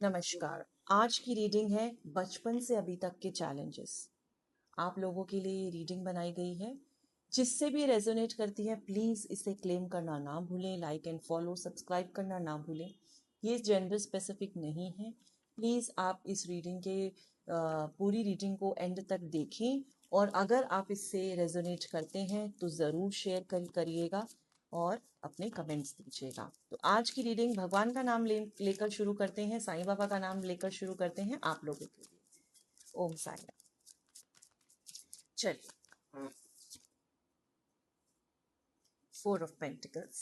नमस्कार। आज की रीडिंग है बचपन से अभी तक के चैलेंजेस। आप लोगों के लिए ये रीडिंग बनाई गई है। जिससे भी रेजोनेट करती है प्लीज़ इसे क्लेम करना ना भूलें, लाइक एंड फॉलो सब्सक्राइब करना ना भूलें। ये जेंडर स्पेसिफिक नहीं है। प्लीज़ आप इस रीडिंग के पूरी रीडिंग को एंड तक देखें और अगर आप इससे रेजोनेट करते हैं तो ज़रूर शेयर करिएगा और अपने कमेंट्स दीजिएगा। तो आज की रीडिंग भगवान का नाम लेकर शुरू करते हैं, साईं बाबा का नाम लेकर शुरू करते हैं आप लोगों के लिए। ओम साईं राम। चलिए, 4 of Pentacles,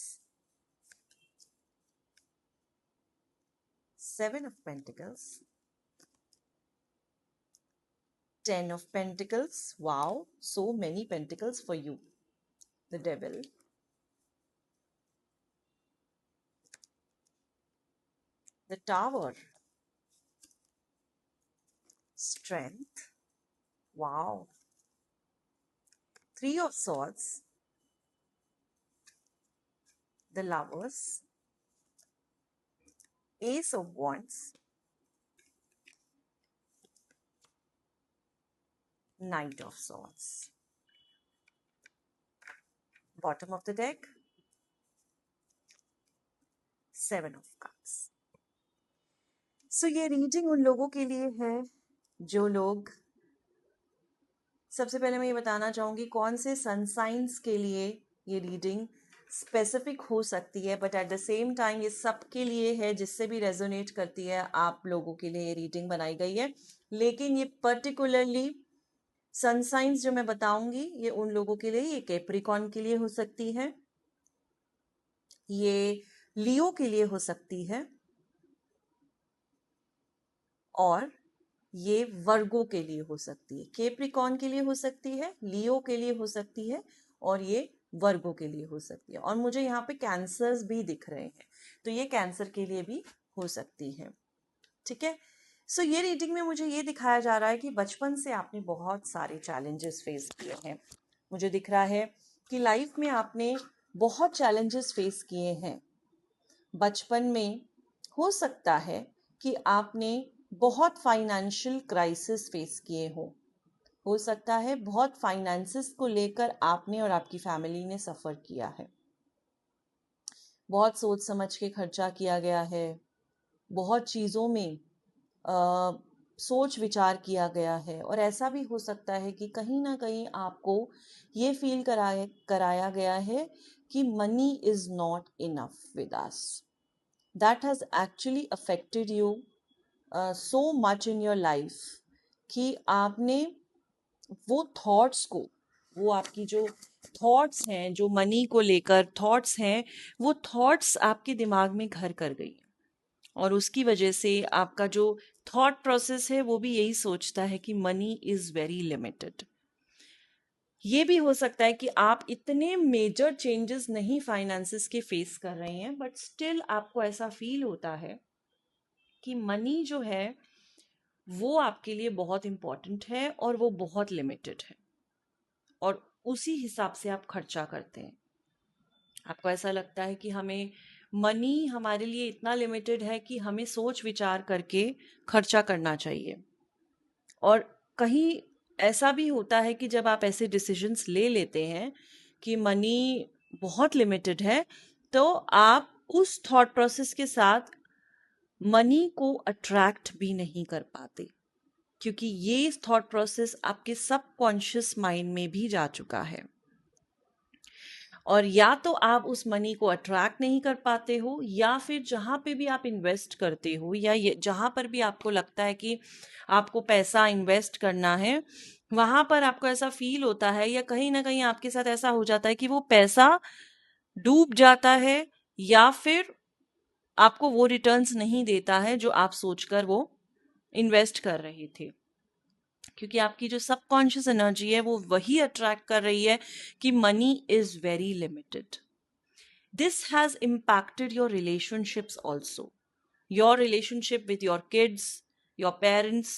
7 of Pentacles, 10 of Pentacles. Wow, so many pentacles for you. The Devil, the Tower, Strength. Wow, 3 of Swords, the Lovers, Ace of Wands, Knight of Swords. Bottom of the deck, 7 of Cups. So ये reading उन लोगों के लिए है जो लोग, सबसे पहले मैं ये बताना चाहूंगी कौन से सन साइंस के लिए ये रीडिंग स्पेसिफिक हो सकती है, but at the same time ये सबके लिए है जिससे भी रेजोनेट करती है आप लोगों के लिए ये रीडिंग बनाई गई है। लेकिन ये पर्टिकुलरली सन साइंस जो मैं बताऊंगी ये उन लोगों के लिए, ये कैप्रिकॉन के लिए हो सकती है, ये लियो के लिए हो सकती है और ये वर्गो के लिए हो सकती है। कैप्रिकॉन के लिए हो सकती है, लियो के लिए हो सकती है और ये वर्गो के लिए हो सकती है। और मुझे यहाँ पे कैंसर्स भी दिख रहे हैं, तो ये कैंसर के लिए भी हो सकती है। ठीक है। सो ये रीडिंग में मुझे ये दिखाया जा रहा है कि बचपन से आपने बहुत सारे चैलेंजेस फेस किए हैं। मुझे दिख रहा है कि लाइफ में आपने बहुत चैलेंजेस फेस किए हैं। बचपन में हो सकता है कि आपने बहुत फाइनेंशियल क्राइसिस फेस किए हो सकता है बहुत फाइनेंसिस को लेकर आपने और आपकी फैमिली ने सफ़र किया है। बहुत सोच समझ के खर्चा किया गया है, बहुत चीज़ों में सोच विचार किया गया है और ऐसा भी हो सकता है कि कहीं ना कहीं आपको ये फील कराया गया है कि money is not enough with us. That has actually affected you so much in your life कि आपने वो थॉट्स को, वो आपकी जो थॉट्स हैं, जो मनी को लेकर थॉट्स हैं, वो थॉट्स आपके दिमाग में घर कर गई और उसकी वजह से आपका जो थॉट प्रोसेस है वो भी यही सोचता है कि मनी इज़ वेरी लिमिटेड। ये भी हो सकता है कि आप इतने मेजर चेंजेस नहीं फाइनेंसेस के फेस कर रहे हैं, बट स्टिल आपको ऐसा फील होता है कि मनी जो है वो आपके लिए बहुत इम्पोर्टेंट है और वो बहुत लिमिटेड है और उसी हिसाब से आप खर्चा करते हैं। आपको ऐसा लगता है कि हमें मनी हमारे लिए इतना लिमिटेड है कि हमें सोच विचार करके खर्चा करना चाहिए। और कहीं ऐसा भी होता है कि जब आप ऐसे डिसीजंस ले लेते हैं कि मनी बहुत लिमिटेड है, तो आप उस थॉट प्रोसेस के साथ मनी को अट्रैक्ट भी नहीं कर पाते, क्योंकि ये थॉट प्रोसेस आपके सबकॉन्शियस माइंड में भी जा चुका है। और या तो आप उस मनी को अट्रैक्ट नहीं कर पाते हो, या फिर जहाँ पे भी आप इन्वेस्ट करते हो या जहाँ पर भी आपको लगता है कि आपको पैसा इन्वेस्ट करना है, वहाँ पर आपको ऐसा फील होता है या कहीं ना कहीं आपके साथ ऐसा हो जाता है कि वो पैसा डूब जाता है या फिर आपको वो रिटर्न्स नहीं देता है जो आप सोचकर वो इन्वेस्ट कर रहे थे, क्योंकि आपकी जो सबकॉन्शियस एनर्जी है वो वही अट्रैक्ट कर रही है कि money is very limited. This has impacted your relationships also. Your relationship with your kids, your parents,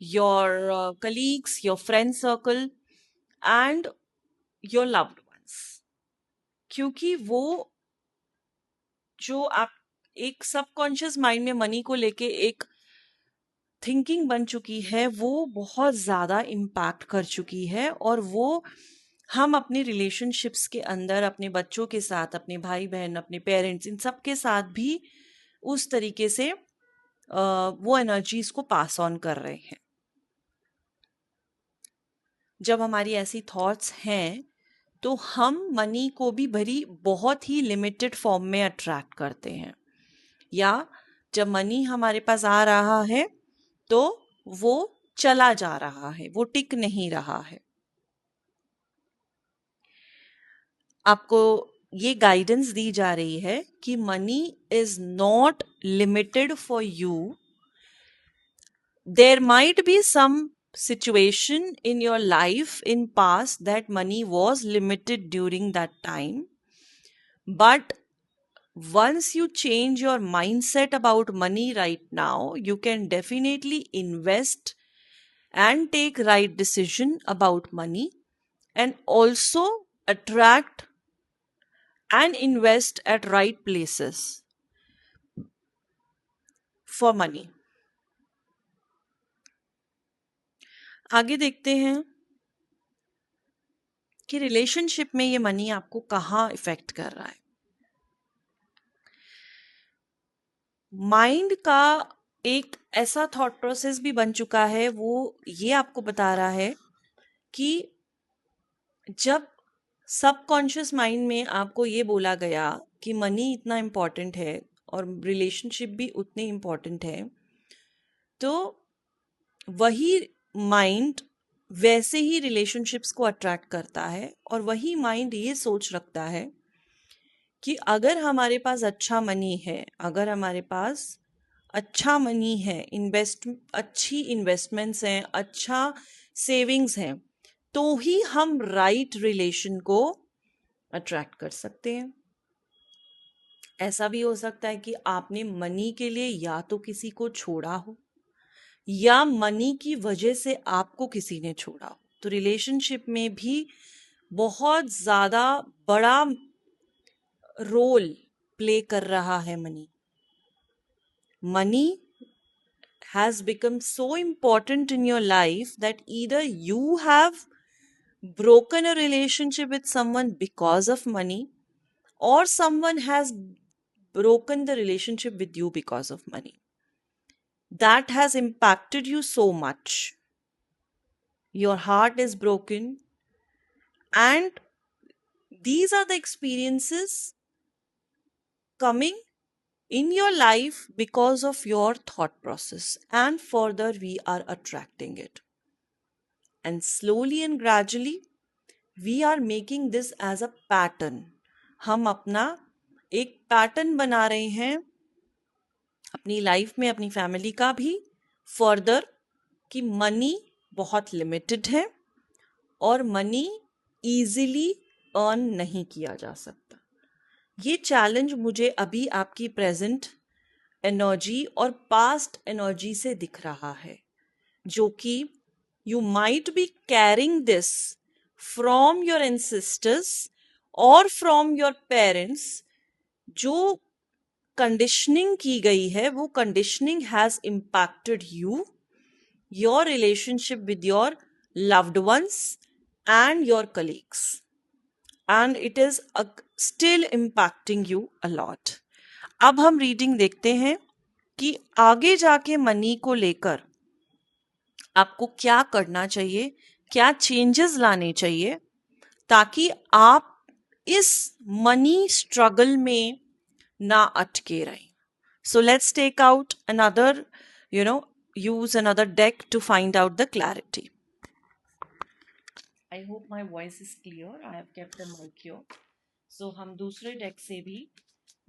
your colleagues, your friend circle, and your loved ones. क्योंकि वो जो आप एक सबकॉन्शियस माइंड में मनी को लेके एक थिंकिंग बन चुकी है, वो बहुत ज़्यादा इम्पैक्ट कर चुकी है। और वो हम अपने रिलेशनशिप्स के अंदर अपने बच्चों के साथ, अपने भाई बहन, अपने पेरेंट्स, इन सब के साथ भी उस तरीके से वो एनर्जीज को पास ऑन कर रहे हैं। जब हमारी ऐसी थॉट्स हैं तो हम मनी को भी भरी बहुत ही लिमिटेड फॉर्म में अट्रैक्ट करते हैं, या जब मनी हमारे पास आ रहा है तो वो चला जा रहा है, वो टिक नहीं रहा है। आपको ये गाइडेंस दी जा रही है कि money is not limited for you. There might be some situation in your life in past that money was limited during that time, but once you change your mindset about money right now, you can definitely invest and take right decision about money, and also attract and invest at right places for money. आगे देखते हैं कि relationship में ये money आपको कहाँ effect कर रहा है। माइंड का एक ऐसा थॉट प्रोसेस भी बन चुका है, वो ये आपको बता रहा है कि जब सबकॉन्शियस माइंड में आपको ये बोला गया कि मनी इतना इम्पोर्टेंट है और रिलेशनशिप भी उतने इम्पोर्टेंट है, तो वही माइंड वैसे ही रिलेशनशिप्स को अट्रैक्ट करता है। और वही माइंड ये सोच रखता है कि अगर हमारे पास अच्छा मनी है, अगर हमारे पास अच्छा मनी है, अच्छी इन्वेस्टमेंट्स हैं, अच्छा सेविंग्स हैं, तो ही हम राइट रिलेशन को अट्रैक्ट कर सकते हैं। ऐसा भी हो सकता है कि आपने मनी के लिए या तो किसी को छोड़ा हो, या मनी की वजह से आपको किसी ने छोड़ा हो। तो रिलेशनशिप में भी बहुत ज्यादा बड़ा रोल प्ले कर रहा है money. Money has become so important in your life that either you have broken a relationship with someone because of money, or someone has broken the relationship with you because of money. That has impacted you so much. Your heart is broken, and these are the experiences coming in your life because of your thought process, and further we are attracting it. And slowly and gradually we are making this as a pattern. हम अपना एक pattern बना रहे हैं अपनी life में, अपनी family का भी फर्दर, कि मनी बहुत लिमिटेड है और मनी इजीली अर्न नहीं किया जा सकता। ये चैलेंज मुझे अभी आपकी प्रेजेंट एनर्जी और पास्ट एनर्जी से दिख रहा है, जो कि you might be carrying this from your ancestors or from your parents। जो कंडीशनिंग की गई है, वो conditioning has impacted you, your relationship with your loved ones and your colleagues, and it is still impacting you a lot। अब हम reading देखते हैं कि आगे जाके मनी को लेकर आपको क्या करना चाहिए, क्या चेंजेस लाने चाहिए, ताकि आप इस मनी स्ट्रगल में ना अटके रहें। So let's take out another, use another deck to find out the clarity. I hope my voice is clear. I have kept the mic here. So हम दूसरे डेक से भी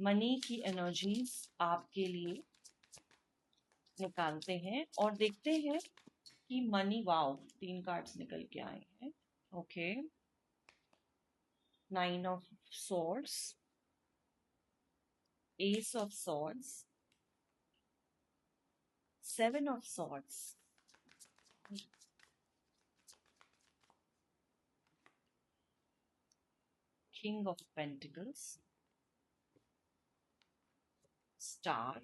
मनी की एनर्जीज आपके लिए निकालते हैं और देखते हैं कि मनी, वाओ, 3 कार्ड्स निकल के आए हैं। Okay, 9 of swords, ace of swords, 7 of swords, king of pentacles, Star,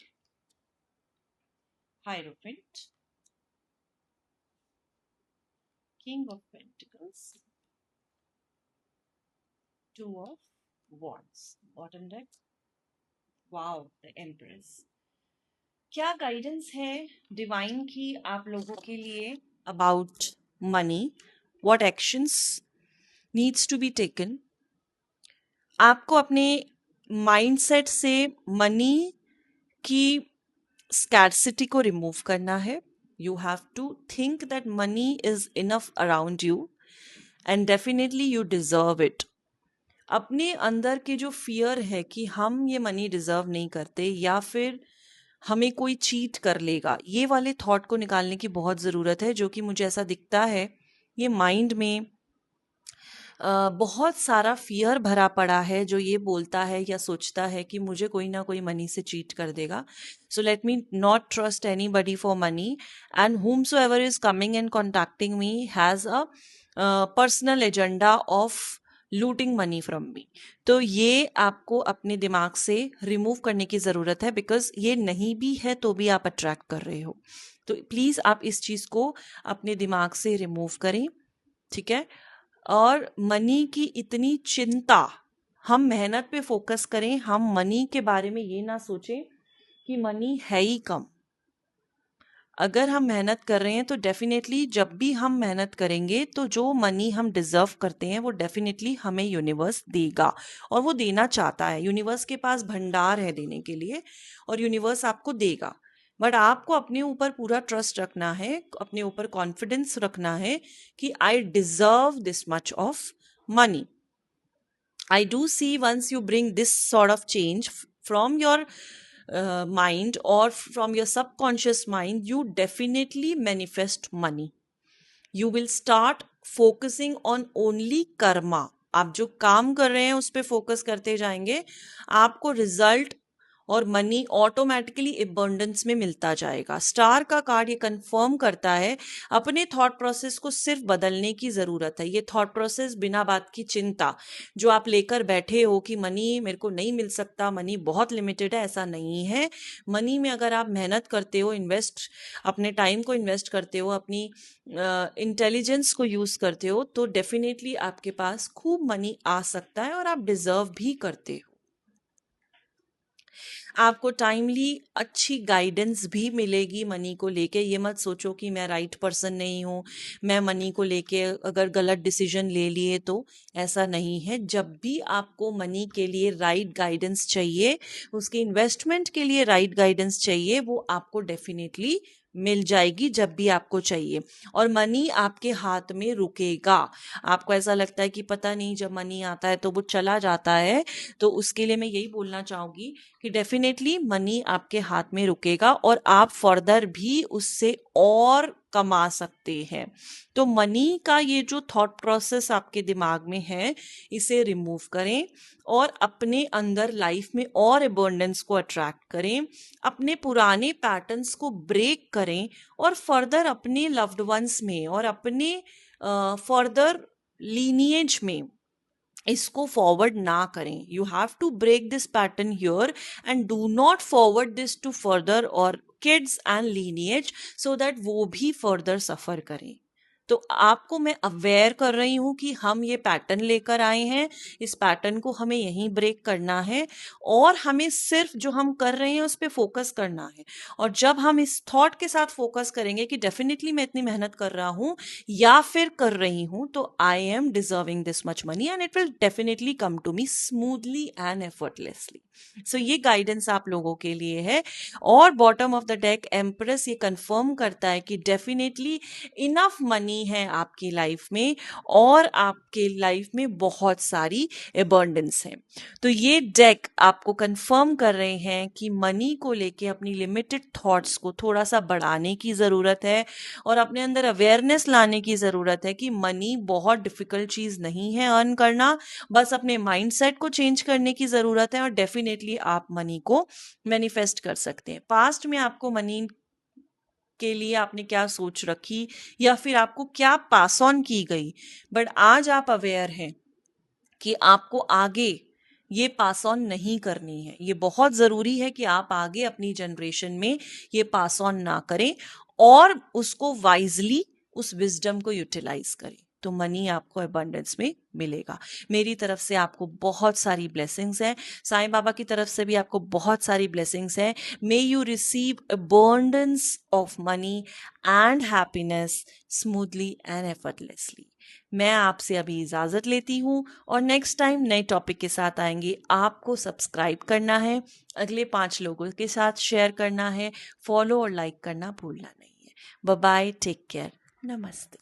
Hierophant, King of Pentacles, Two of Wands. Bottom deck, wow, the Empress. क्या गाइडेंस है डिवाइन की आप लोगों के लिए about money? What actions needs to be taken? आपको अपने mindset से मनी की स्कैर्सिटी को रिमूव करना है. You have to think that money is enough around you and definitely you deserve it. अपने अंदर के जो फियर है कि हम ये मनी डिजर्व नहीं करते या फिर हमें कोई चीट कर लेगा, ये वाले थॉट को निकालने की बहुत ज़रूरत है. जो कि मुझे ऐसा दिखता है ये माइंड में बहुत सारा फियर भरा पड़ा है जो ये बोलता है या सोचता है कि मुझे कोई ना कोई मनी से चीट कर देगा. So let me not trust any buddy for money and whom so ever is coming and contacting me has a personal agenda of looting money from me. तो ये आपको अपने दिमाग से रिमूव करने की ज़रूरत है बिकॉज ये नहीं भी है तो भी आप अट्रैक्ट कर रहे हो. तो प्लीज़ आप इस चीज़ को अपने दिमाग से रिमूव करें, ठीक है. और मनी की इतनी चिंता, हम मेहनत पे फोकस करें. हम मनी के बारे में ये ना सोचें कि मनी है ही कम. अगर हम मेहनत कर रहे हैं तो डेफिनेटली जब भी हम मेहनत करेंगे तो जो मनी हम डिजर्व करते हैं वो डेफिनेटली हमें यूनिवर्स देगा और वो देना चाहता है. यूनिवर्स के पास भंडार है देने के लिए और यूनिवर्स आपको देगा. बट आपको अपने ऊपर पूरा ट्रस्ट रखना है, अपने ऊपर कॉन्फिडेंस रखना है कि I deserve this much of money. I do see once you bring this sort of change from your mind or from your subconscious mind, you definitely manifest money. You will start focusing on only karma. आप जो काम कर रहे हैं उस पर focus करते जाएंगे, आपको रिजल्ट और मनी ऑटोमेटिकली अबंडेंस में मिलता जाएगा. स्टार का कार्ड ये कंफर्म करता है अपने थॉट प्रोसेस को सिर्फ बदलने की ज़रूरत है. ये थॉट प्रोसेस बिना बात की चिंता जो आप लेकर बैठे हो कि मनी मेरे को नहीं मिल सकता, मनी बहुत लिमिटेड है, ऐसा नहीं है. मनी में अगर आप मेहनत करते हो, इन्वेस्ट अपने टाइम को इन्वेस्ट करते हो, अपनी इंटेलिजेंस को यूज़ करते हो तो डेफिनेटली आपके पास खूब मनी आ सकता है और आप डिजर्व भी करते हो. आपको टाइमली अच्छी गाइडेंस भी मिलेगी मनी को लेके. ये मत सोचो कि मैं राइट पर्सन नहीं हूँ, मैं मनी को लेके अगर गलत डिसीजन ले लिए तो. ऐसा नहीं है. जब भी आपको मनी के लिए राइट गाइडेंस चाहिए, उसके इन्वेस्टमेंट के लिए राइट गाइडेंस चाहिए, वो आपको डेफिनेटली मिल जाएगी जब भी आपको चाहिए. और मनी आपके हाथ में रुकेगा. आपको ऐसा लगता है कि पता नहीं जब मनी आता है तो वो चला जाता है, तो उसके लिए मैं यही बोलना चाहूँगी कि डेफिनेटली मनी आपके हाथ में रुकेगा और आप फर्दर भी उससे और कमा सकते हैं. तो मनी का ये जो थॉट प्रोसेस आपके दिमाग में है, इसे रिमूव करें और अपने अंदर लाइफ में और अबंडेंस को अट्रैक्ट करें. अपने पुराने पैटर्न्स को ब्रेक करें और फर्दर अपने लव्ड वंस में और अपने फर्दर लीनिएज में इसको फॉरवर्ड ना करें. You have to break this pattern here and do not forward this to further और kids and lineage so that वो भी फर्दर सफर करें. तो आपको मैं अवेयर कर रही हूं कि हम ये पैटर्न लेकर आए हैं, इस पैटर्न को हमें यहीं ब्रेक करना है और हमें सिर्फ जो हम कर रहे हैं उस पर फोकस करना है. और जब हम इस थॉट के साथ फोकस करेंगे कि डेफिनेटली मैं इतनी मेहनत कर रहा हूं या फिर कर रही हूं तो I am deserving this much money and it will definitely come to me smoothly and effortlessly. So ये गाइडेंस आप लोगों के लिए है. और bottom of the deck empress ये कंफर्म करता है कि डेफिनेटली इनफ मनी है आपकी लाइफ में और आपके लाइफ में बहुत सारी अबंडेंस है. तो ये डेक आपको कंफर्म कर रहे हैं कि मनी को लेके अपनी लिमिटेड थॉट्स को थोड़ा सा बढ़ाने की ज़रूरत है और अपने अंदर अवेयरनेस लाने की ज़रूरत है कि मनी बहुत डिफ़िकल्ट चीज़ नहीं है अर्न करना. बस अपने माइंडसेट को चेंज करने की ज़रूरत है और डेफिनेटली आप मनी को मैनिफेस्ट कर सकते हैं. पास्ट में आपको मनी के लिए आपने क्या सोच रखी या फिर आपको क्या पास ऑन की गई, बट आज आप अवेयर हैं कि आपको आगे ये पास ऑन नहीं करनी है। ये बहुत ज़रूरी है कि आप आगे अपनी जनरेशन में ये पास ऑन ना करें और उसको वाइजली उस विजडम को यूटिलाइज करें, तो मनी आपको अबंडेंस में मिलेगा। मेरी तरफ से आपको बहुत सारी ब्लेसिंग्स हैं, साईं बाबा की तरफ से भी आपको बहुत सारी ब्लेसिंग्स हैं। May you receive abundance of money and happiness smoothly and effortlessly. मैं आपसे अभी इजाजत लेती हूँ और नेक्स्ट टाइम नए टॉपिक के साथ आएंगे। आपको सब्सक्राइब करना है, अगले 5 लोगों के साथ शेयर करना है, फॉलो और लाइक करना भूलना नहीं है। बाय बाय, टेक केयर, नमस्ते।